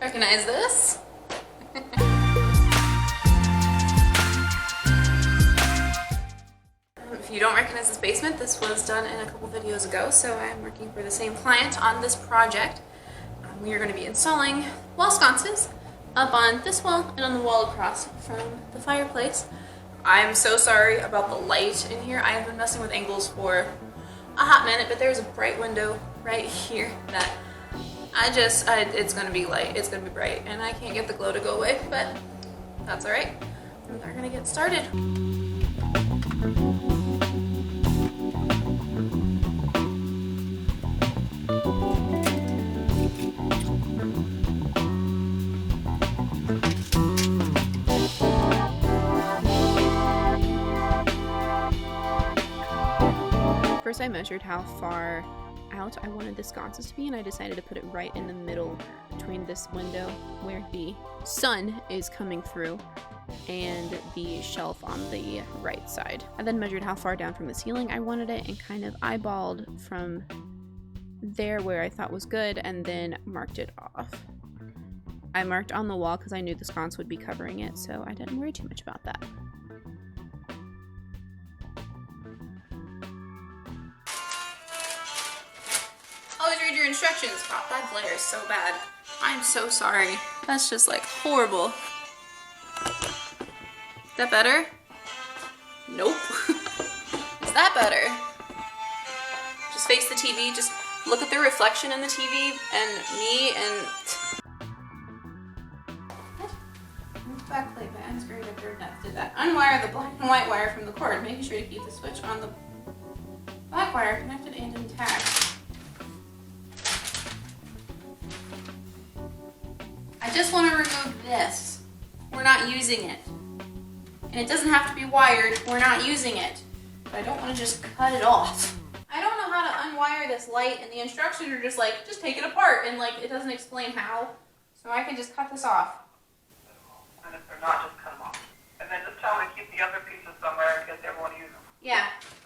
Recognize this? If you don't recognize this basement, this was done in a couple videos ago, so I'm working for the same client on this project. We are going to be installing wall sconces up on this wall and on the wall across from the fireplace. I'm so sorry about the light in here. I have been messing with angles for a hot minute, but there's a bright window right here that it's gonna be light, it's gonna be bright, and I can't get the glow to go away, but that's all right. We're gonna get started. First I measured how far out I wanted the sconces to be, and I decided to put it right in the middle between this window where the sun is coming through and the shelf on the right side. I then measured how far down from the ceiling I wanted it and kind of eyeballed from there where I thought was good and then marked it off. I marked on the wall because I knew the sconce would be covering it, so I didn't worry too much about that. Always read your instructions. God, that glare is so bad. I'm so sorry. That's just like horrible. Is that better? Nope. Is that better? Just face the TV, just look at the reflection in the TV and me and... Backplate by unscrewing the bird nuts. Did that. Unwire the black and white wire from the cord, making sure to keep the switch on the black wire connected and intact. I just want to remove this. We're not using it. And it doesn't have to be wired. We're not using it. But I don't want to just cut it off. I don't know how to unwire this light, and the instructions are just like, just take it apart, and like, it doesn't explain how. So I can just cut this off. And if they're not, just cut them off. And then just tell them to keep the other pieces somewhere because everyone uses them. Yeah.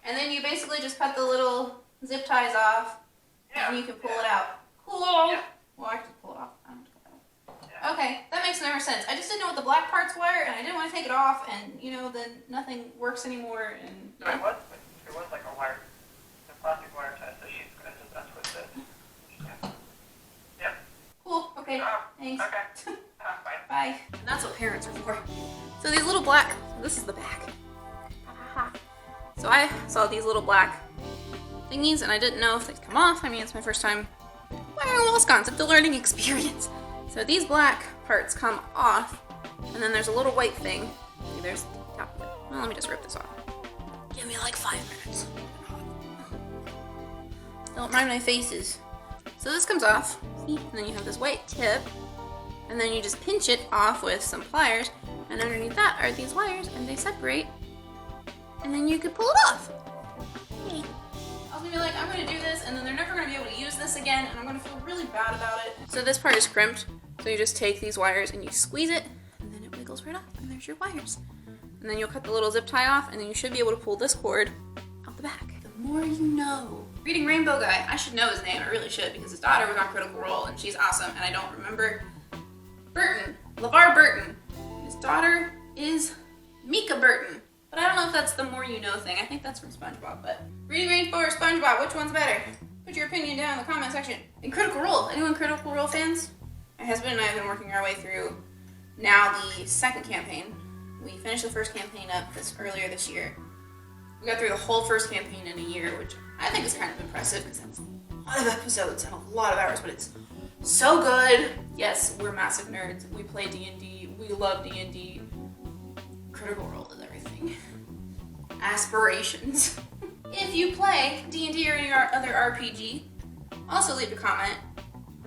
And then you basically just cut the little zip ties off, and you can pull it out. Cool. Yeah. Well, I can pull it off. I don't have to cut it off. Okay, that makes more sense. I just didn't know what the black parts were, and I didn't want to take it off, and you know, then nothing works anymore. And There was like a wire, a plastic wire tie, so she's going to just untwist it. Yeah. Yep. Cool. Okay. Thanks. Okay. Bye. Bye. And that's what parents are for. So these little black. This is the back. So I saw these little black thingies, and I didn't know if they'd come off. I mean, it's my first time wiring wall sconce. It's a learning experience. So these black parts come off, and then there's a little white thing. See, there's the top of it. Well, let me just rip this off. Give me like 5 minutes. Don't mind my faces. So this comes off, see? And then you have this white tip, and then you just pinch it off with some pliers, and underneath that are these wires, and they separate, and then you could pull it off. Yay. I was gonna be like, I'm gonna do this, and then they're never gonna be able to use this again, and I'm gonna feel really bad about it. So this part is crimped, so you just take these wires and you squeeze it, and then it wiggles right off, and there's your wires. And then you'll cut the little zip tie off, and then you should be able to pull this cord out the back. The more you know. Reading Rainbow Guy, I should know his name, I really should, because his daughter was on Critical Role, and she's awesome, and I don't remember Burton, LeVar Burton. His daughter is Mika Burton. But I don't know if that's the more you know thing. I think that's from SpongeBob, but Reading Rainbow or SpongeBob, which one's better? Put your opinion down in the comment section. And Critical Role, anyone Critical Role fans? My husband and I have been working our way through now the second campaign. We finished the first campaign up earlier this year. We got through the whole first campaign in a year, which I think is kind of impressive because that's a lot of episodes and a lot of hours, but it's so good. Yes, we're massive nerds. We play D&D. We love D&D. Critical Role is everything. Aspirations. If you play D&D or any other RPG, also leave a comment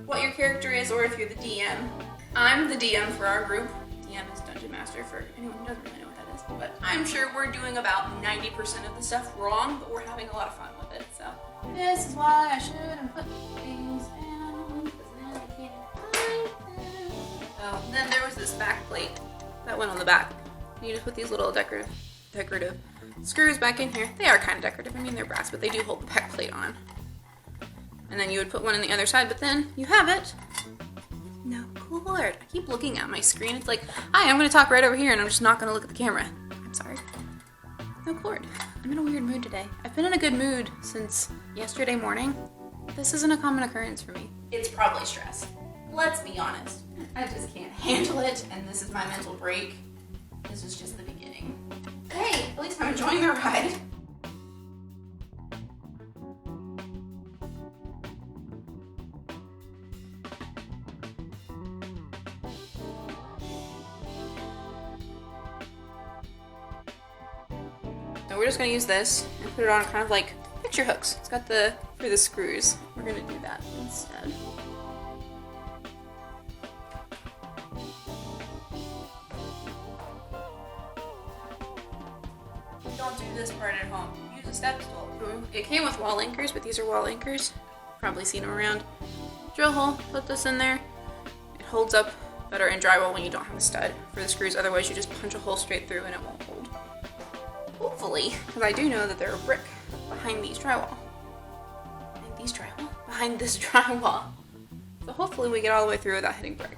what your character is or if you're the DM. I'm the DM for our group. DM is Dungeon Master for anyone who doesn't really know what that is. But I'm sure we're doing about 90% of the stuff wrong, but we're having a lot of fun with it. So this is why I shouldn't put things down, because then I can't find them. Oh, and then there was this back plate that went on the back. You just put these little decorative screws back in here. They are kind of decorative. I mean, they're brass, but they do hold the back plate on. And then you would put one on the other side, but then you have it. No cord. I keep looking at my screen. It's like, hi, I'm gonna talk right over here and I'm just not gonna look at the camera. I'm sorry. No cord. I'm in a weird mood today. I've been in a good mood since yesterday morning. This isn't a common occurrence for me. It's probably stress. Let's be honest. I just can't handle it, and this is my mental break. This is just the beginning. Hey, at least I'm enjoying the ride. So we're just gonna use this and put it on kind of like picture hooks. It's got for the screws. We're gonna do that instead. Don't do this part at home. Use a step stool. It came with wall anchors, but these are wall anchors. Probably seen them around. Drill hole, put this in there. It holds up better in drywall when you don't have a stud for the screws. Otherwise you just punch a hole straight through and it won't hold. Hopefully, because I do know that there are brick behind these drywall. Behind this drywall. So hopefully we get all the way through without hitting brick.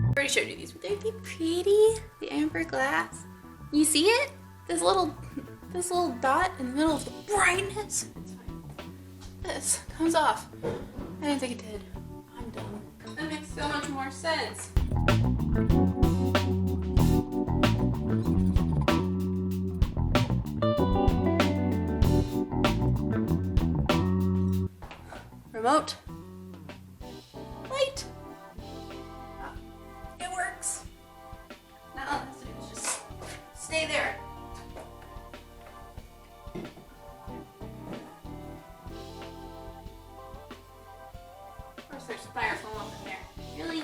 I already showed you these, but they're pretty. The amber glass. You see it? This little dot in the middle of the brightness. It's fine. This comes off. I didn't think it did. I'm done. That makes so much more sense. Remote. Light. It works. Now all it has to do is just stay there. Of course there's styrofoam up in there. Really?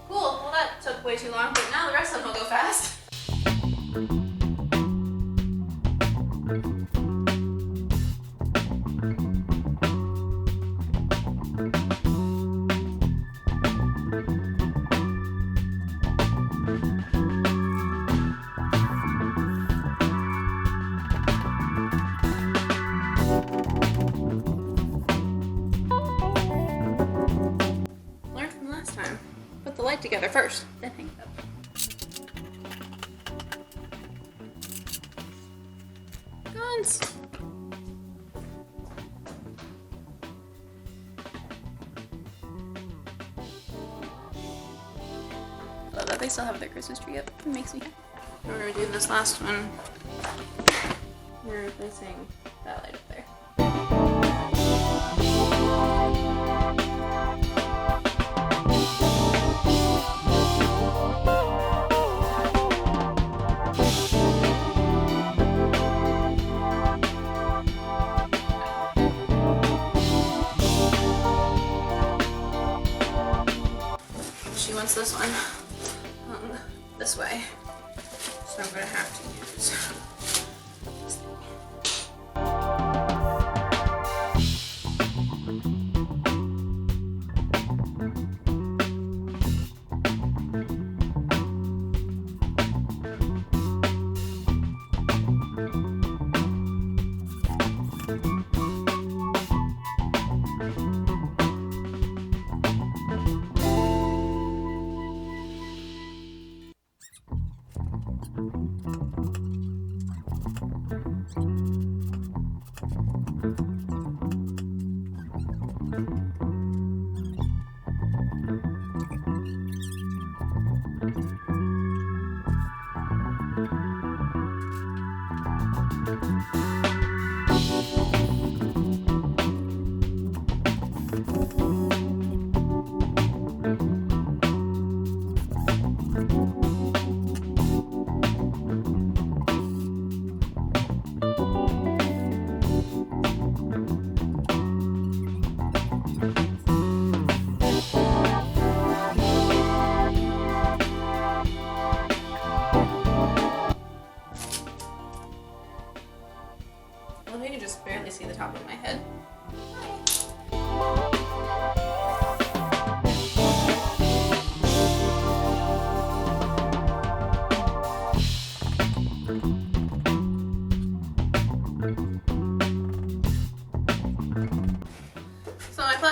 Cool. Well, that took way too long, but now the rest of them will go fast. Put the light together first, then hang it up. Guns! I love that they still have their Christmas tree up. It makes me happy. When we were doing this last one, we were replacing that light up there. She wants this one hung this way, so I'm gonna have to use this thing.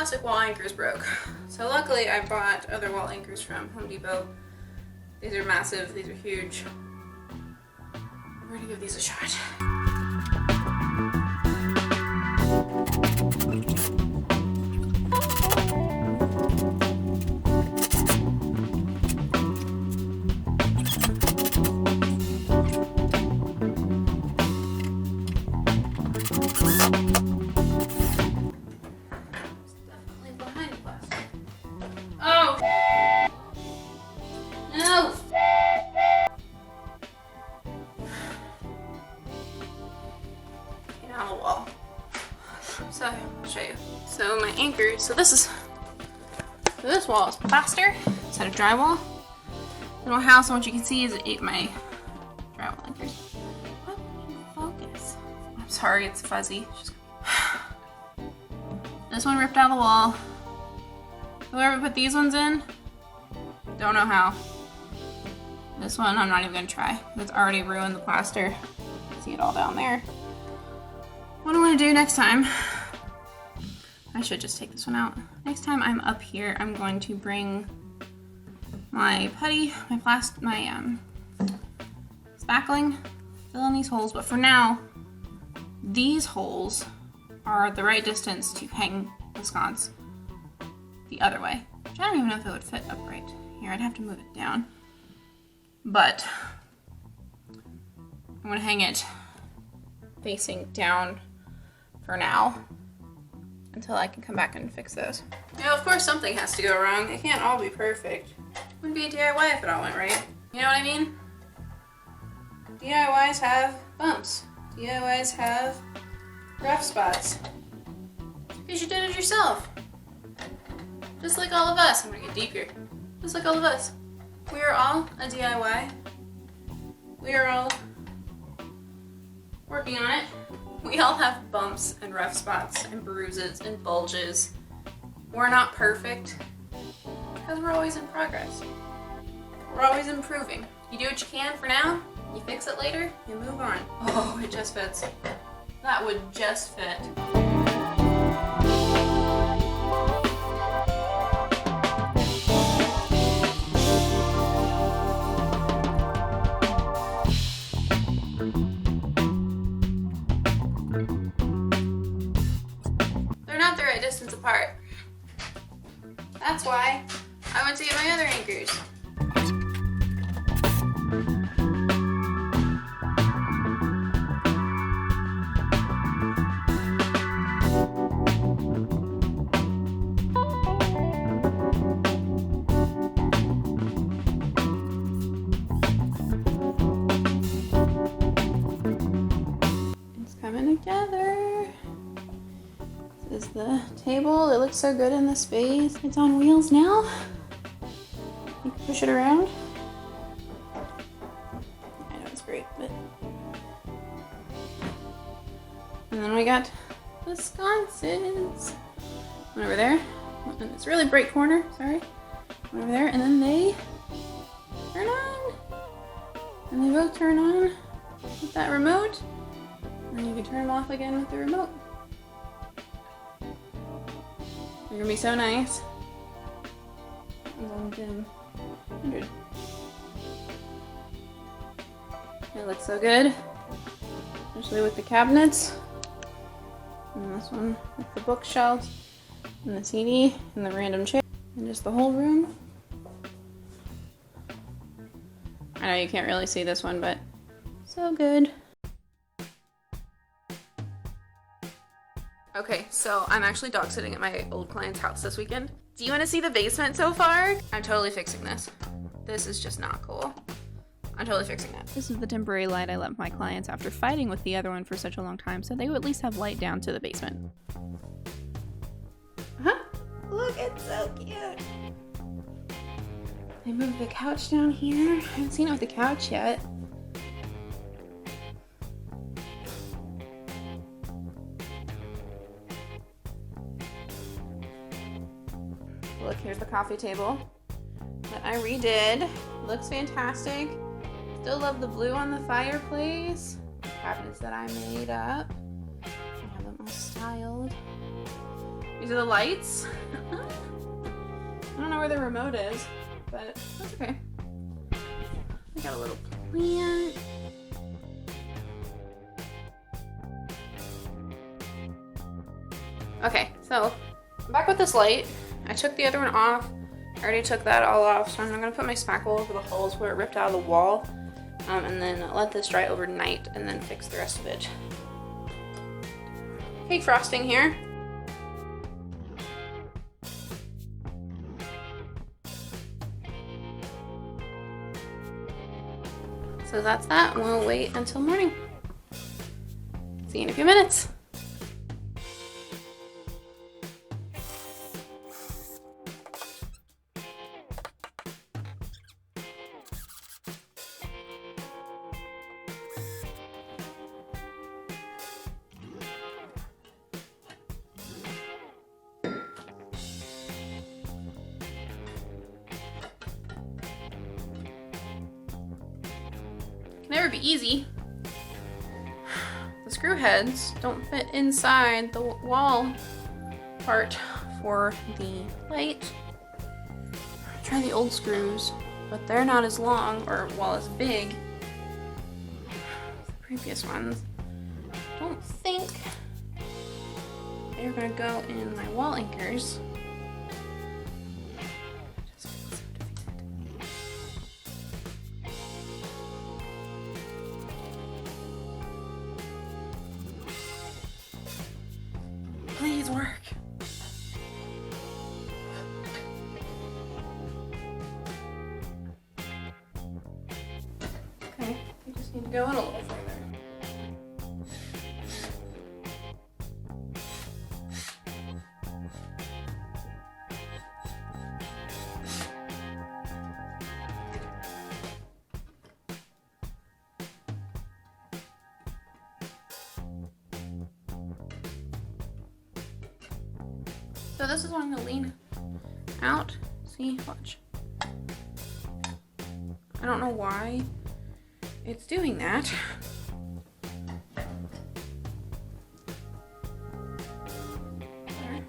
plastic wall anchors broke. So luckily I bought other wall anchors from Home Depot. These are massive, these are huge. We're gonna give these a shot. On the wall. So I'll show you. So my anchors, so this wall is plaster instead of drywall. Little house, and what you can see is it ate my drywall anchors. What? Focus. I'm sorry, it's fuzzy. This one ripped out of the wall. Whoever put these ones in, don't know how. This one I'm not even gonna try. It's already ruined the plaster. See it all down there. What I want to do next time, I should just take this one out. Next time I'm up here, I'm going to bring my putty, my spackling, fill in these holes. But for now, these holes are the right distance to hang the sconce the other way. Which I don't even know if it would fit upright. Here, I'd have to move it down. But I'm going to hang it facing down for now until I can come back and fix those. Now, of course, something has to go wrong. It can't all be perfect. Wouldn't be a DIY if it all went right. You know what I mean? DIYs have bumps. DIYs have rough spots. Because you did it yourself. Just like all of us. I'm gonna get deep here. Just like all of us. We are all a DIY. We are all working on it. We all have bumps and rough spots and bruises and bulges. We're not perfect because we're always in progress. We're always improving. You do what you can for now, you fix it later, you move on. Oh, it just fits. That would just fit. Distance apart. That's why I went to get my other anchors. It's coming together. This is the table. It looks so good in the space. It's on wheels now. You can push it around. I know it's great, but... And then we got the sconces. One over there. And it's a really bright corner, sorry. One over there, and then they turn on. And they both turn on with that remote. And then you can turn them off again with the remote. They're gonna be so nice. It was on dim 100. It looks so good, especially with the cabinets. And this one with the bookshelves and the CD and the random chair and just the whole room. I know you can't really see this one, but so good. Okay, so I'm actually dog sitting at my old client's house this weekend. Do you want to see the basement so far? I'm totally fixing this. This is just not cool. I'm totally fixing that. This is the temporary light I left my clients after fighting with the other one for such a long time, so they would at least have light down to the basement. Huh? Look, it's so cute. I moved the couch down here. I haven't seen it with the couch yet. Look, here's the coffee table that I redid. Looks fantastic. Still love the blue on the fireplace. Cabinets that I made up. I have them all styled. These are the lights. I don't know where the remote is, but that's okay. I got a little plant. Okay, so I'm back with this light. I took the other one off. I already took that all off, so I'm gonna put my spackle over the holes where it ripped out of the wall, and then let this dry overnight and then fix the rest of it. Cake frosting here. So that's that. We'll wait until morning. See you in a few minutes. Can never be easy. The screw heads don't fit inside the wall part for the light. Try the old screws, but they're not as long or well as big as the previous ones. Don't think they're gonna go in my wall anchors. Please work. Okay, we just need to go in a little further. So this is what I'm gonna lean out. See, watch. I don't know why it's doing that. I'm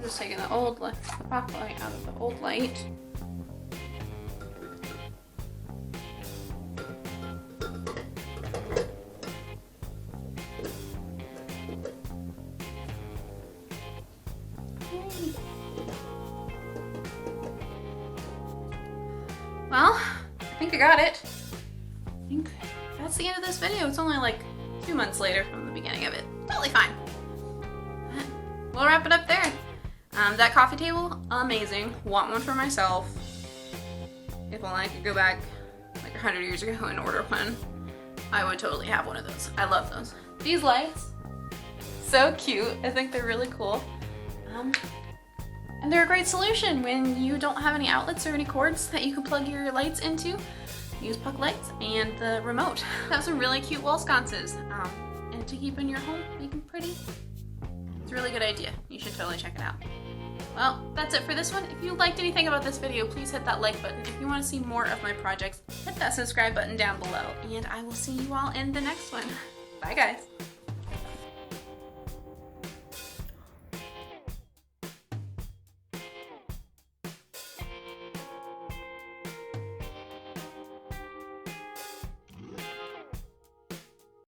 just taking the old light, the pop light out of the old light. Well, I think I got it. I think that's the end of this video. It's only like 2 months later from the beginning of it. Totally fine. We'll wrap it up there. That coffee table, amazing. Want one for myself. If only I could go back like 100 years ago and order one, I would totally have one of those. I love those. These lights, so cute. I think they're really cool. And they're a great solution when you don't have any outlets or any cords that you can plug your lights into. Use puck lights and the remote. Have some really cute wall sconces. And to keep in your home, make them pretty. It's a really good idea. You should totally check it out. Well, that's it for this one. If you liked anything about this video, please hit that like button. If you want to see more of my projects, hit that subscribe button down below. And I will see you all in the next one. Bye guys.